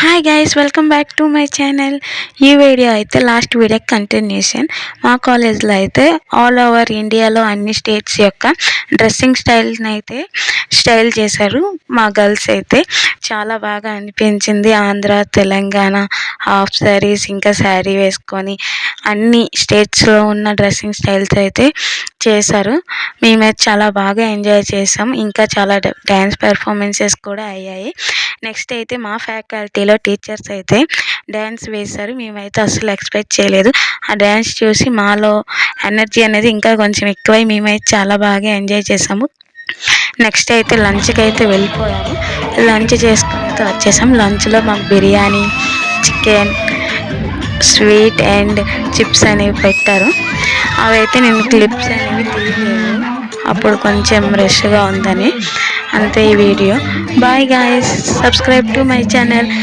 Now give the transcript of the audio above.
Hi guys, welcome back to my channel. ఈ video అయితే last video continuation. మా కాలేజ్లో అయితే ఆల్ ఓవర్ ఇండియాలో అన్ని స్టేట్స్ యొక్క డ్రెస్సింగ్ స్టైల్ని అయితే స్టైల్ చేశారు. మా గర్ల్స్ అయితే చాలా బాగా అనిపించింది. ఆంధ్ర, తెలంగాణ హాఫ్ శారీస్ ఇంకా శారీ వేసుకొని అన్ని స్టేట్స్లో ఉన్న డ్రెస్సింగ్ స్టైల్స్ అయితే చేశారు. మేమైతే చాలా బాగా ఎంజాయ్ చేసాం. ఇంకా చాలా డ్యాన్స్ పెర్ఫార్మెన్సెస్ కూడా అయ్యాయి. నెక్స్ట్ అయితే మా ఫ్యాకల్టీలో టీచర్స్ అయితే డ్యాన్స్ వేశారు. మేమైతే అసలు ఎక్స్పెక్ట్ చేయలేదు. ఆ డ్యాన్స్ చూసి మాలో ఎనర్జీ అనేది ఇంకా కొంచెం ఎక్కువై మేమైతే చాలా బాగా ఎంజాయ్ చేసాము. నెక్స్ట్ అయితే లంచ్కి అయితే వెళ్ళిపోయాము. లంచ్ చేసుకుని అయితే వచ్చేసాం. లంచ్లో మాకు biryani, chicken, sweet and chips అనేవి పెట్టారు. అవైతే నేను క్లిప్స్ అనేవి తీయలేదు, అప్పుడు కొంచెం రష్గా ఉందని. అంతే ఈ వీడియో. Bye guys, subscribe to my channel.